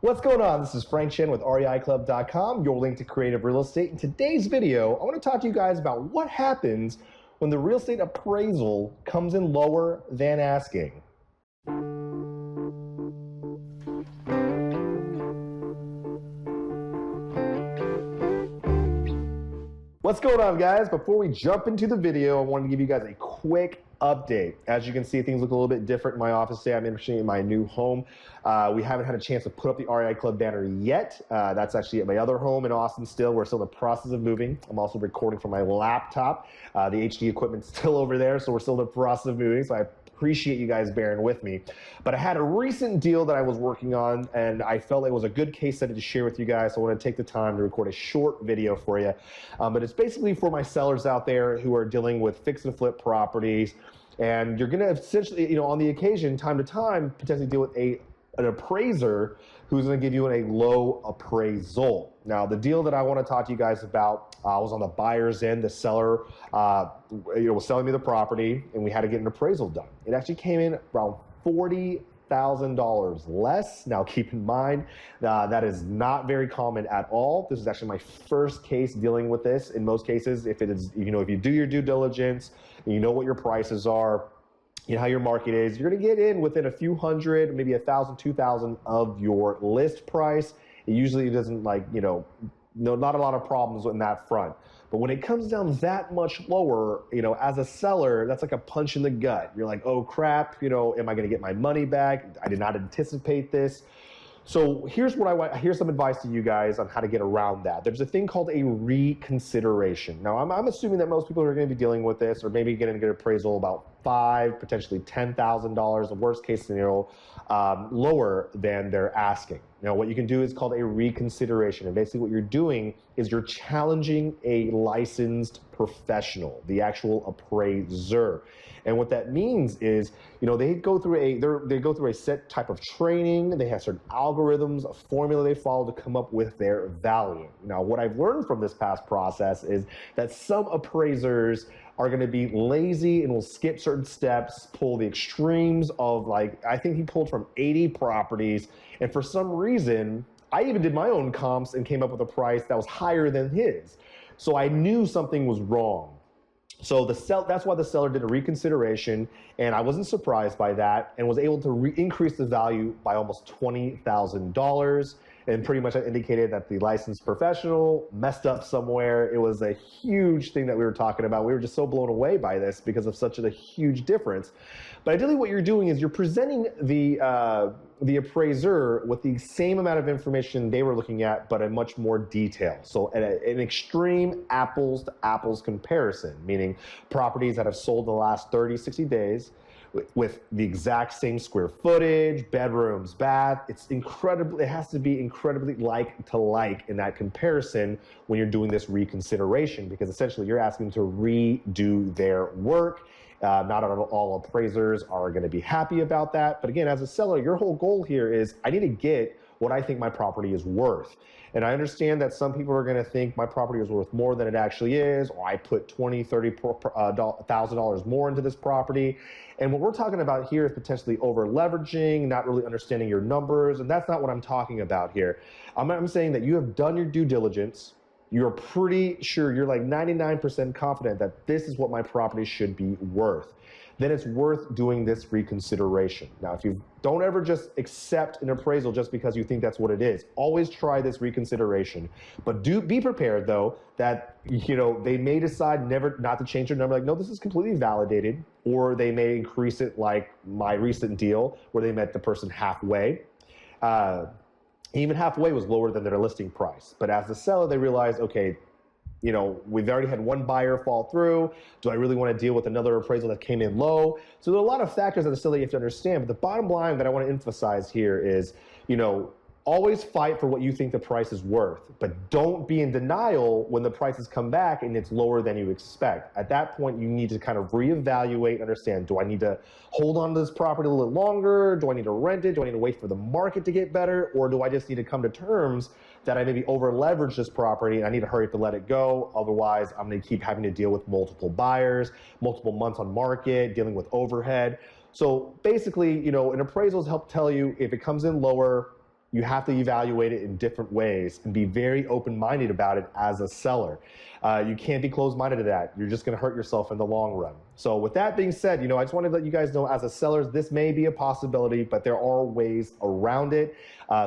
What's going on? This is Frank Chen with REIClub.com, your link to creative real estate. In today's video, I want to talk to you guys about what happens when the real estate appraisal comes in lower than asking. What's going on, guys? Before we jump into the video, I wanted to give you guys a quick update. As you can see, things look a little bit different in my office today. I'm actually in my new home. We haven't had a chance to put up the REI Club banner yet. That's actually at my other home in Austin still. We're still in the process of moving. I'm also recording from my laptop. The HD equipment's still over there, so we're still in the process of moving. So I appreciate you guys bearing with me. But I had a recent deal that I was working on, and I felt it was a good case study to share with you guys. So I want to take the time to record a short video for you. But it's basically for my sellers out there who are dealing with fix and flip properties. And you're going to essentially, on the occasion, time to time, potentially deal with an appraiser who's going to give you a low appraisal. Now, the deal that I want to talk to you guys about, I was on the buyer's end. The seller, was selling me the property, and we had to get an appraisal done. It actually came in around $40,000 less. Now, keep in mind, that is not very common at all. This is actually my first case dealing with this. In most cases, if it is, if you do your due diligence, and you know what your prices are, you know how your market is, you're going to get in within a few hundred, maybe 1,000, 2,000 of your list price. It usually doesn't not a lot of problems in that front. But when it comes down that much lower, as a seller, that's like a punch in the gut. You're like, oh crap, am I going to get my money back? I did not anticipate this. So here's some advice to you guys on how to get around that. There's a thing called a reconsideration. Now, I'm assuming that most people are going to be dealing with this, or maybe getting an appraisal about $5,000, potentially $10,000, the worst case scenario, lower than they're asking. Now, what you can do is called a reconsideration. And basically what you're doing is you're challenging a licensed professional, the actual appraiser. And what that means is, they go through a set type of training. They have certain algorithms, a formula they follow to come up with their value. Now, what I've learned from this past process is that some appraisers are going to be lazy and will skip certain steps, pull the extremes of I think he pulled from 80 properties. And for some reason, I even did my own comps and came up with a price that was higher than his. So I knew something was wrong. So that's why the seller did a reconsideration, and I wasn't surprised by that, and was able to increase the value by almost $20,000. And pretty much I indicated that the licensed professional messed up somewhere. It was a huge thing that we were talking about. We were just so blown away by this because of such a huge difference. But ideally what you're doing is you're presenting the appraiser with the same amount of information they were looking at, but in much more detail. So an extreme apples to apples comparison, meaning properties that have sold in the last 30, 60 days, with the exact same square footage, bedrooms, bath. It has to be incredibly like to like in that comparison when you're doing this reconsideration, because essentially you're asking to redo their work. Not all appraisers are going to be happy about that. But again, as a seller, your whole goal here is I need to get what I think my property is worth. And I understand that some people are going to think my property is worth more than it actually is, or I put $20,000, $30,000 more into this property. And what we're talking about here is potentially over leveraging, not really understanding your numbers. And that's not what I'm talking about here. I'm saying that you have done your due diligence. You're pretty sure, you're like 99% confident that this is what my property should be worth. Then it's worth doing this reconsideration. Now, if you don't ever just accept an appraisal just because you think that's what it is, always try this reconsideration. But do be prepared though that they may decide not to change their number. Like, no, this is completely validated, or they may increase it like my recent deal where they met the person halfway. Even halfway was lower than their listing price. But as the seller, they realize, okay, we've already had one buyer fall through. Do I really want to deal with another appraisal that came in low? So there are a lot of factors that the seller you have to understand. But the bottom line that I want to emphasize here is, always fight for what you think the price is worth, but don't be in denial when the prices come back and it's lower than you expect. At that point, you need to kind of reevaluate, understand, do I need to hold on to this property a little longer? Do I need to rent it? Do I need to wait for the market to get better? Or do I just need to come to terms that I maybe over leverage this property and I need to hurry up to let it go? Otherwise, I'm going to keep having to deal with multiple buyers, multiple months on market, dealing with overhead. So basically, an appraisals help tell you if it comes in lower, you have to evaluate it in different ways and be very open-minded about it as a seller. You can't be closed-minded to that. You're just going to hurt yourself in the long run. So with that being said, I just wanted to let you guys know, as a seller, this may be a possibility, but there are ways around it.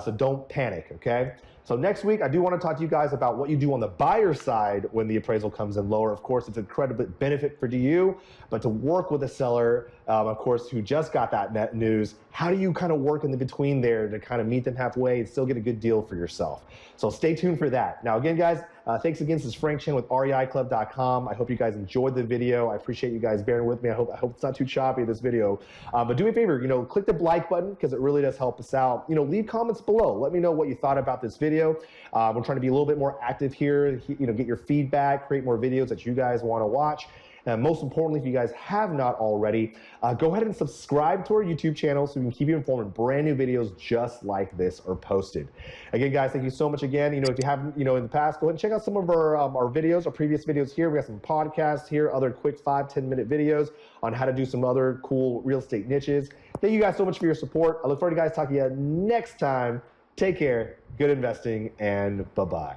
So don't panic, okay? So next week, I do want to talk to you guys about what you do on the buyer side when the appraisal comes in lower. Of course, it's an incredible benefit for you, but to work with a seller, of course, who just got that net news, how do you kind of work in the between there to kind of meet them halfway and still get a good deal for yourself? So stay tuned for that. Now, again, guys, thanks again. This is Frank Chen with REIClub.com. I hope you guys enjoyed the video. I appreciate you guys bearing with me. I hope it's not too choppy, this video. But do me a favor, click the like button, because it really does help us out. Leave comments below. Let me know what you thought about this video. We're trying to be a little bit more active here, get your feedback, create more videos that you guys want to watch. And most importantly, if you guys have not already, go ahead and subscribe to our YouTube channel so we can keep you informed when brand new videos just like this are posted. Again, guys, thank you so much again. If you haven't, in the past, go ahead and check out some of our videos, our previous videos here. We got some podcasts here, other quick 5-10 minute videos on how to do some other cool real estate niches. Thank you guys so much for your support. I look forward to guys talking to you next time. Take care, good investing, and bye-bye.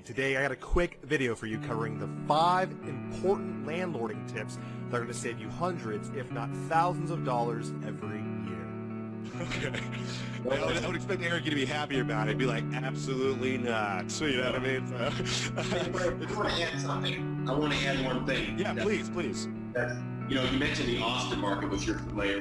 Today, I got a quick video for you covering the 5 important landlording tips that are going to save you hundreds, if not thousands of dollars every year. Okay. I would expect Eric to be happy about it. He'd be like, absolutely not. So, you know what I mean? I want to add something. I want to add one thing. Yeah, please. You mentioned the Austin market, which you're familiar with.